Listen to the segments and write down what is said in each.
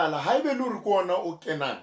qala ha ebe le hore ke ona o kenang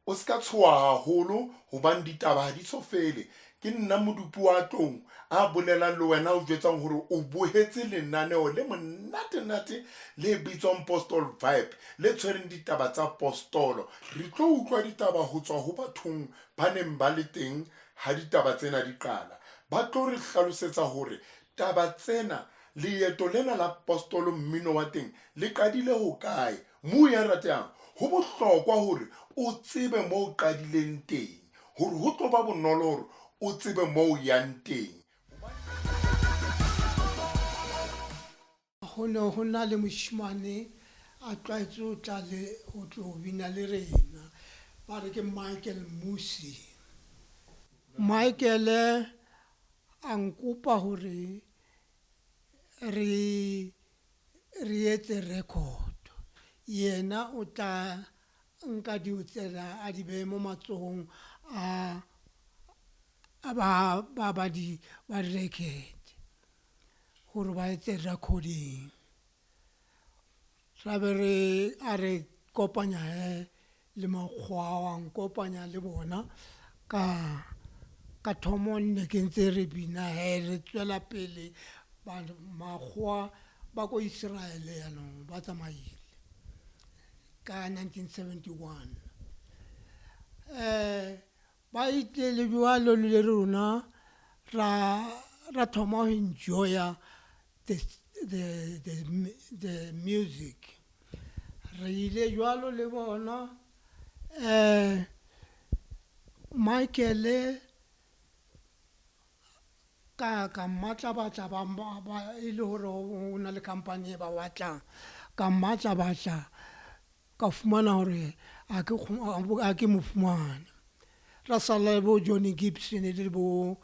o ska tshoha haholo hobane ditaba ha di so fele ke nna modupi wa tlong a bolelang le wena o jwetsang hore o bohetse lenaneo le monate le bitswang Apostol Vibe le tshwereng ditaba tsa apostolo. Re tlo utlwa ditaba ho tswa ho bathong ba neng ba le teng ha ditaba tsena di qala. Ba tlo re hlalosetsa hore taba tsena leeto lena la apostolo mmino wa teng le qadile ho kae. Moo ya ratang ho bohlokwa hore o tsebe moo qadileng teng hore ho tlo ba bonolo hore o tsebe moo yang teng. Ho na le moshimane a tlwaetse ho tla le ho tlo bina le rena ba re ke Michael Musi. Michael a nkopa hore re etse record yena o tla nka di utsela a di be mo matsohong a ba di record hore ba etse recording ra be re kopanya le makgwa wa nkopanya le bona ka thomo nne ke ntse re bina re tswela pele ba makgwa ba ko Israel yanong ba tsamaile ka 1971 ba itlele jwalo le rona ra thoma ho enjoya the music re ile jwalo le bona Michael ka matla batla ba ile hore o na le company e ba batlang ka matla batla ka fumana hore a ke mo fumana ra sala bo Johnny Gibson le bo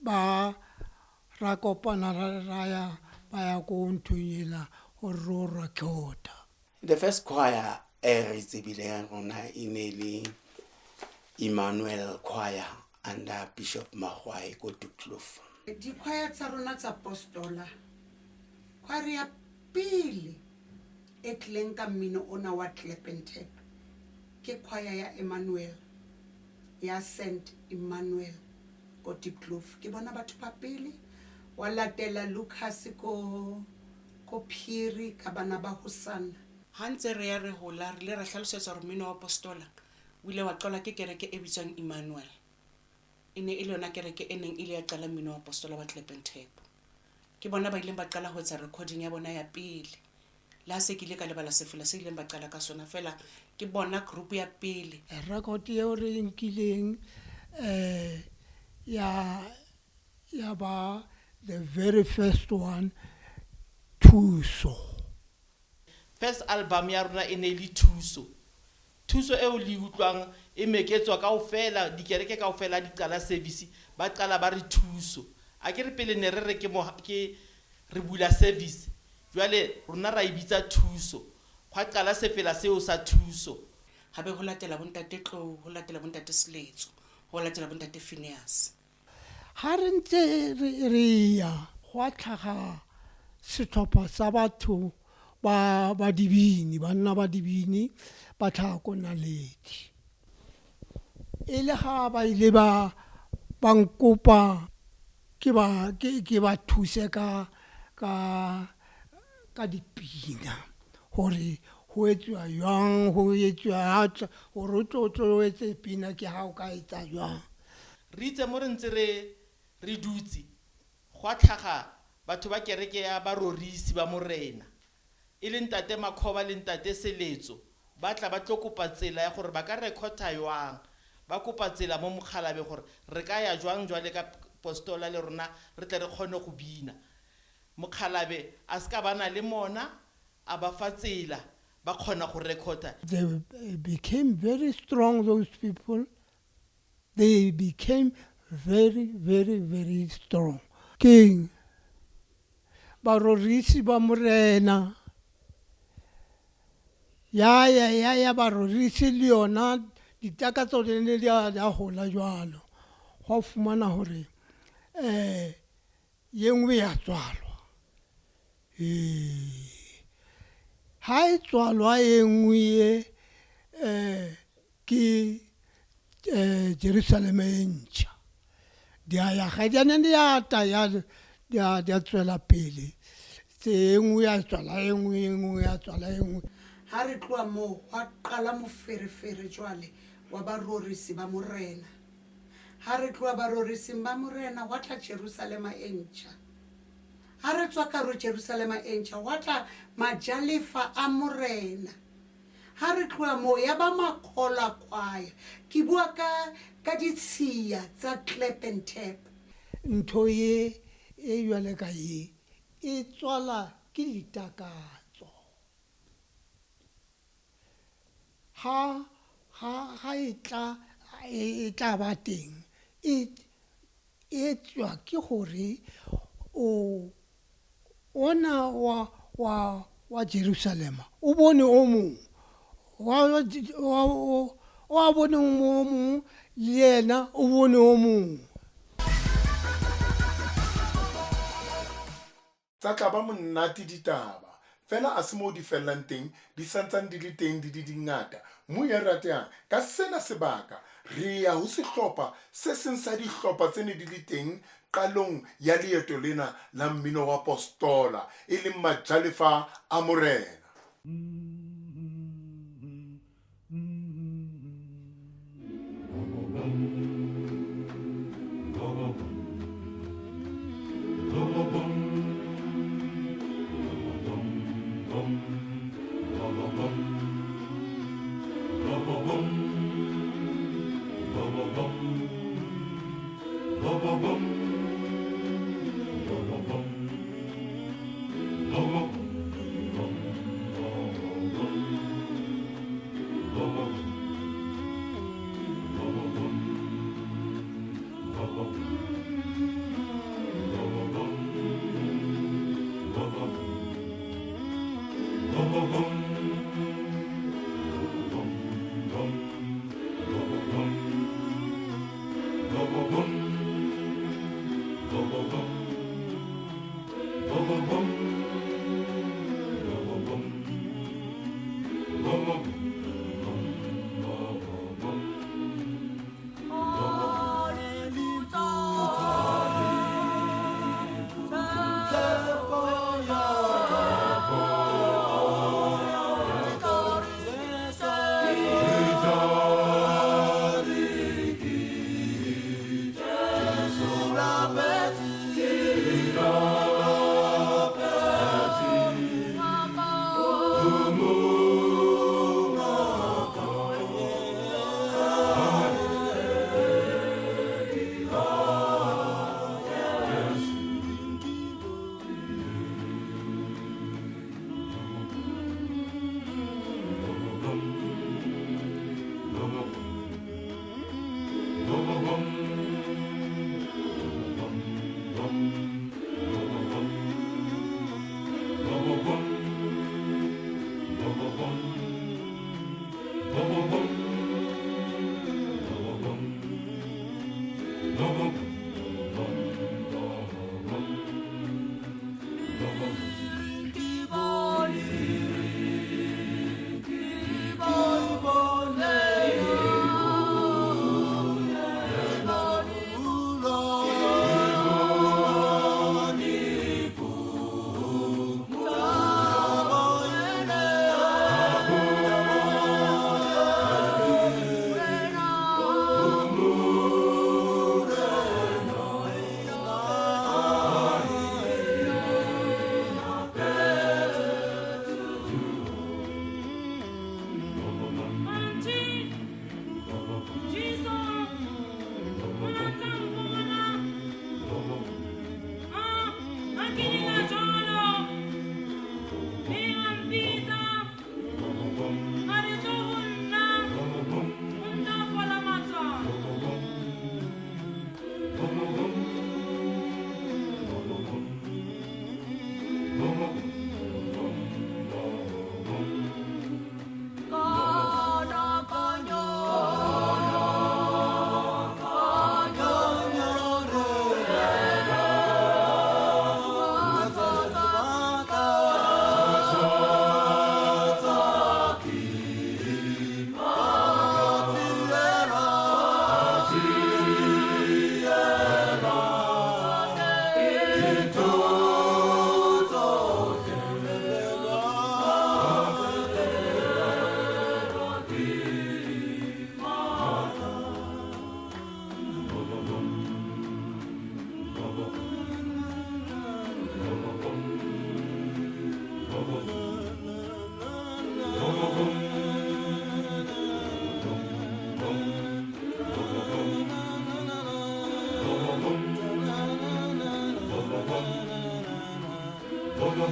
ba ra kopana ra ya ko nthonyela ho record. The first choir re tsebile rona email Emmanuel Choir under Bishop Magwai ko Diepkloof. Di choir tsa rona tsa apostola choir ya pele e tleng ka mmino ona wa clap and tap ke choir ya Emmanuel ya Saint Emmanuel ko Diepkloof ke bona batho ba pele wa latela Lucas ko Phiri ka bana ba Hosana ha ntse re ya re hola re le ra hlalosetsa hore mmino wa apostola o ile wa qola ke kereke e bitswang Emmanuel ene ile yona kereke e neng ile ya qala mmino wa apostola wa clap and tap ke bona ba ileng ba qala ho etsa recording ya bona ya pele la se ke ile ka lebala sefula se ileng ba qala ka sona fela ke bona group ya pele record ye o re nkileng ya ba the very first one Thuso. First album ya rona e ne le Thuso e o le utlwang e meketswa kaofela dikereke kaofela di qala service ba qala ba re Thuso a ke re pele ne re ke re bula service jwale rona ra ibitsa Thuso gwa qala sefela seo sa Thuso ha be ho latela bontate Tlo ho latela bontate Seletso ho latela bontate Phineas ha re ntse re ya gwa tlhaga setlhopha sa batho ba dibini banna ba dibini ba tlhako naledi ile ha ba ile ba nkopa ke ba thuse ka dipina hore ho etswa jwang ho etswa hore o tlo etse pina ke ha o ka etsa jwang re itse mo re ntse re dutse gwa tlhaga batho ba kereke ya ba Rorisi ba Morena e le ntate Makhoba le ntate Seletso ba tla ba tlo kopa tsela ya gore ba ka recorda jwang ba kopa tsela mo Mokhalabe gore re ka ya jwang jwale ka apostola le rona re tle re kgone go bina Mokhalabe a ska bana le mona a ba fa tsela ba kgona go recorda. They became very strong, those people. They became very, very, very strong. King ba Rorisi ba Morena ya ba Rorisi le yona ditakatso di ne di a hola jwalo go fumana hore ye nngwe ya tswalwa ha e tswalwa e nngwe ke Jerusalem e ntšha di a ya ga di a neng di ata di a tswela pele e nngwe ya tswala e nngwe ya tswala e nngwe ha re tloa moo wa qala moferefere jwale wa barorisi ba morena ha re tloa barorising ba morena wa tla Jerusalema e ntšha ha re tswa ka ro Jerusalema e ntšha wa tla majalefa a morena ha re tloa moo ya ba makgola kwaya ke bua ka ditshiya tsa Klepentep ntho e jwale ka e tswala ke ditakatso ha e tla ba teng e tswa ke gore ona wa Jerusalema o bone o mong wa bone o mong le yena o bone o mong tsa tla ba monate ditaba fela a se mo di fellang teng di santsane di le teng di dingata mo ya ratang ka sena sebaka re ya ho sehlopha se seng sa dihlopha tsene di le teng qalong ya leeto lena la mmino wa Apostola e leng majalefa a morena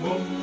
Oh